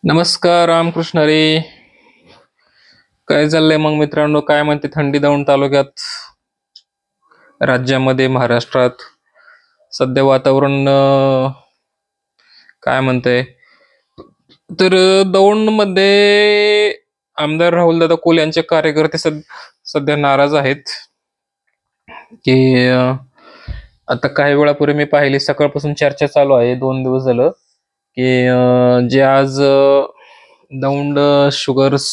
नमस्कार रामकृष्ण हरी. काय चाललंय मग मित्रांनो? काय म्हणते थंडी दौंड तालुक्यात, राज्यामध्ये, महाराष्ट्रात सध्या वातावरण काय म्हणतंय? तर दौंड मध्ये आमदार राहुलदादा कुल यांचे कार्यकर्ते सध्या नाराज आहेत की आता काही वेळापूर्वी मी पाहिली, सकाळपासून चर्चा चालू आहे 2 दिवस झालं की जे आज दौंड शुगर्स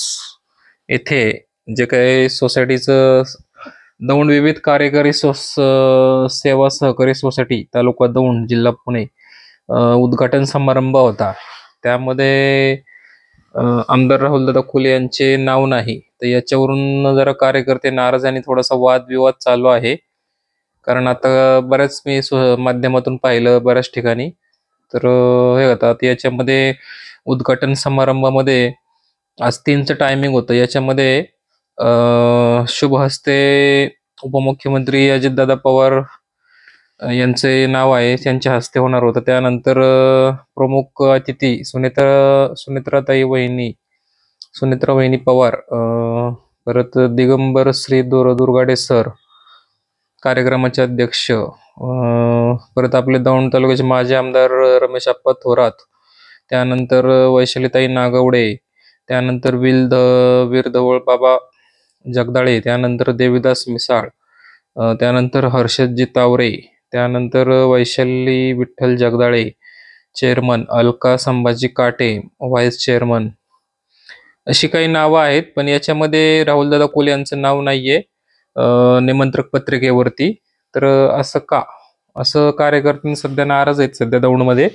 येथे जे काही सोसायटीचं दौंड विविध कार्यकारी सेवा सहकारी सोसायटी तालुका दौंड जिल्हा पुणे उद्घाटन समारंभ होता. त्यामध्ये आमदार राहुलदादा कुल यांचे नाव नाही, तर याच्यावरून जरा कार्यकर्ते नाराज आणि थोडासा वादविवाद चालू आहे. कारण आता बऱ्याच मी माध्यमातून पाहिलं बऱ्याच ठिकाणी, तर हे होतात याच्यामध्ये उद्घाटन समारंभामध्ये आज 3चं टायमिंग होतं. याच्यामध्ये शुभ हस्ते उपमुख्यमंत्री अजितदादा पवार यांचे नाव आहे, त्यांच्या हस्ते होणार होतं. त्यानंतर प्रमुख अतिथी सुनेत्रा वहिनी पवार, परत दिगंबर श्री दुर्गाडे सर कार्यक्रमाचे अध्यक्ष, परत आपले दौंड तालुक्याचे माजी आमदार रमेश आप्पा थोरात, त्यानंतर वैशालीताई नागवडे, त्यानंतर वीरधवळ बाबा जगदाळे, त्यानंतर देवीदास मिसाळ, त्यानंतर हर्षदजी तावरे, त्यानंतर वैशाली विठ्ठल जगदाळे चेअरमन, अलका संभाजी काटे व्हाईस चेअरमन, अशी काही नावं आहेत. पण याच्यामध्ये राहुलदादा कुल यांचं नाव नाहीये निमंत्रक पत्रिकेवरती. तर असं कार्यकर्ते सध्या नाराज आहेत सध्या दौंडमध्ये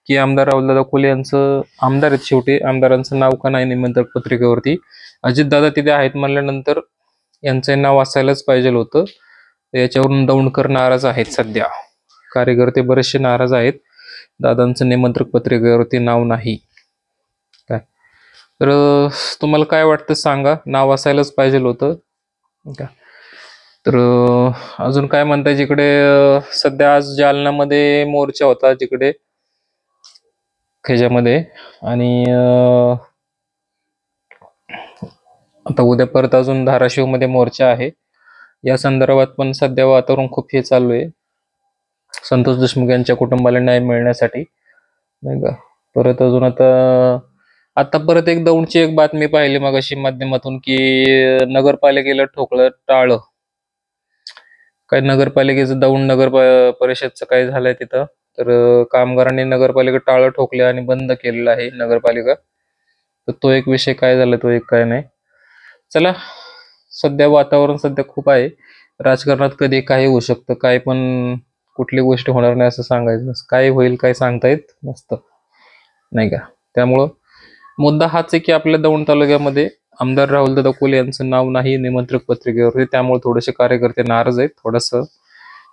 की आमदार राहुलदादा कुल यांचं, आमदार आहेत शेवटी, आमदारांचं नाव का नाही निमंत्रक पत्रिकेवरती? अजितदादा तिथे आहेत म्हणल्यानंतर यांचं नाव असायलाच पाहिजे होतं. याच्यावरून दौंडकर नाराज आहेत सध्या, कार्यकर्ते बरेचसे नाराज आहेत. दादांचं निमंत्रक पत्रिकेवरती नाव नाही काय. तर तुम्हाला काय वाटतं सांगा, नाव असायलाच पाहिजे होतं का? तर अजून काय म्हणताय? जिकडे सध्या आज जालन्यामध्ये मोर्चा होता जिकडे खेड्यामध्ये, आणि आता उद्या परत अजून धाराशिव मध्ये मोर्चा आहे. या संदर्भात पण सध्या वातावरण खूप हे चालू आहे, संतोष देशमुख यांच्या कुटुंबाला न्याय मिळण्यासाठी, नाही का. परत अजून आता परत एक दौंडची एक बातमी पाहिली मगाशी माध्यमातून की नगरपालिकेला ठोकलं टाळं. काय नगरपालिकेचं दौंड नगर परिषदचं काय झालंय तिथं, तर कामगारांनी नगरपालिका टाळं ठोकले आणि बंद केलेलं आहे नगरपालिका. तर तो एक विषय काय झाला, तो एक काय नाही. चला, सध्या वातावरण सध्या खूप आहे राजकारणात, कधी काही होऊ शकतं, काय पण कुठली गोष्ट होणार नाही असं सांगायचं, काय होईल काय सांगता येत नसतं, नाही का. त्यामुळं मुद्दा हाच आहे की आपल्या दौंड तालुक्यामध्ये आमदार राहुलदादा कुल यांचं नाव नाही निमंत्रक पत्रिकेवरती. त्यामुळे थोडेसे कार्यकर्ते नाराज आहेत. थोडंसं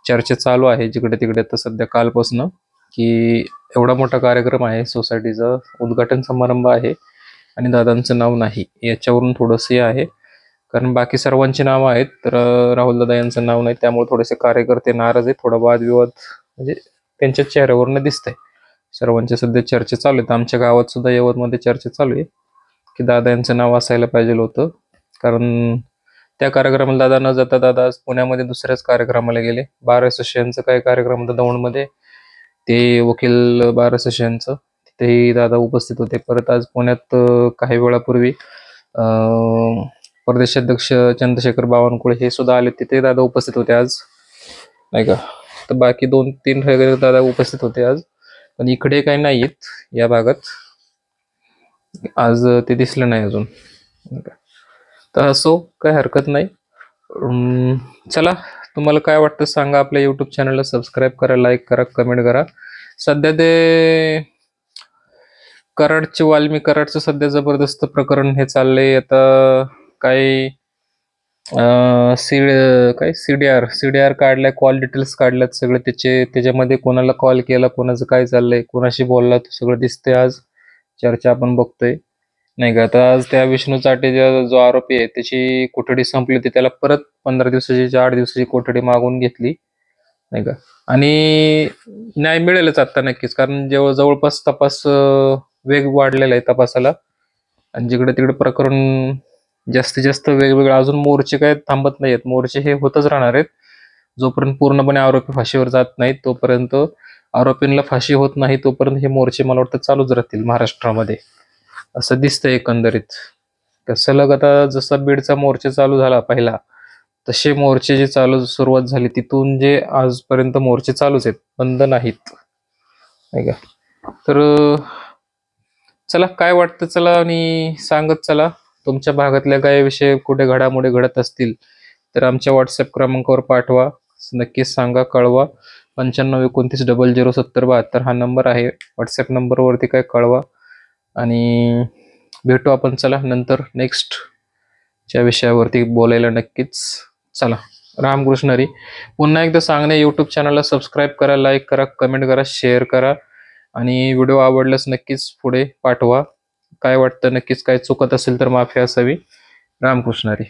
चर्चा चालू आहे जिकडे तिकडे तर सध्या कालपासून, की एवढा मोठा कार्यक्रम आहे, सोसायटीचा उद्घाटन समारंभ आहे आणि दादांचं नाव नाही, याच्यावरून थोडंसं आहे. कारण बाकी सर्वांची नावं आहेत, तर राहुलदादा यांचं नाव नाही, त्यामुळे थोडेसे कार्यकर्ते नाराज आहेत. थोडा वादविवाद म्हणजे त्यांच्या चेहऱ्यावरनं दिसतंय. सर्वांच्या सध्या चर्चा चालू आहेत. आमच्या गावात सुद्धा यवतमध्ये चर्चा चालू आहे की दादा यांचं नाव असायला पाहिजे होतं. कारण त्या कार्यक्रमाला दादा न जाता दादा आज पुण्यामध्ये दुसऱ्याच कार्यक्रमाला गेले. बार असोसिएशनचं काही कार्यक्रम होता दौंडमध्ये, ते वकील बार असोसिएशनचं, तिथेही दादा उपस्थित होते. परत आज पुण्यात काही वेळापूर्वी प्रदेशाध्यक्ष चंद्रशेखर बावनकुळे हे सुद्धा आले, तिथे दादा उपस्थित होते आज, नाही का. तर बाकी 2-3 दादा उपस्थित होते आज, पण इकडे काही नाहीत या भागात आज, ते दिसलं नाही अजून. तर असो, काही हरकत नाही. चला, तुम्हाला काय वाटतं सांगा. आपल्या युट्यूब चॅनलला सबस्क्राईब करा, लाईक करा, कमेंट करा. सध्या ते कराडचं सध्या जबरदस्त प्रकरण हे चाललंय. आता काही सीडीआर काढलाय, कॉल डिटेल्स काढल्यात सगळे त्याच्यामध्ये कोणाला कॉल केला, कोणाचं काय चाललंय, कोणाशी बोलला, ते सगळं दिसतंय. आज चर्चा आपण बघतोय, नाही का. आता आज त्या विष्णू चाटे जो आरोपी आहे त्याची कोठडी संपली होती, त्याला परत 15 दिवसाची 8 दिवसाची कोठडी मागून घेतली, नाही का. आणि न्याय मिळेलच आता नक्कीच, कारण जवळपास तपास वेग वाढलेला आहे तपासाला, आणि जिकडे तिकडे प्रकरण जास्तीत जास्त वेगवेगळे अजून मोर्चे काय थांबत नाहीयेत. मोर्चे हे होतच राहणार आहेत जोपर्यंत पूर्णपणे आरोपी फाशीवर जात नाहीत तोपर्यंत. आरोपींना फाशी होत नाही तोपर्यंत हे मोर्चे मला वाटतं चालूच राहतील महाराष्ट्रामध्ये, असं दिसतंय एकंदरीत. सलग आता जसा बीडचा मोर्चा चालू झाला पहिला, तसे मोर्चे जे सुरुवात झाली तिथून जे आजपर्यंत मोर्चे चालूच आहेत, बंद नाहीत, नाही का. तर चला, काय वाटतं चला, आणि सांगत चला तुमच्या भागातल्या काय विषय कुठे घडामोडी घडत असतील तर आमच्या व्हॉट्सअप क्रमांकावर पाठवा, नक्कीच सांगा, कळवा. 9529007072 हा नंबर आहे, व्हॉट्सअप नंबरवरती काय कळवा. आणि भेटू आपण चला नंतर नेक्स्टच्या विषयावरती बोलायला नक्कीच. चला, रामकृष्ण हरी. पुन्हा एकदा सांगणे, यूट्यूब चॅनलला सबस्क्राईब करा, लाईक करा, कमेंट करा, शेअर करा, आणि व्हिडिओ आवडल्यास नक्कीच पुढे पाठवा. काय वाटतं, नक्कीच काय चुकत असेल तर माफी असावी. रामकृष्ण हरी.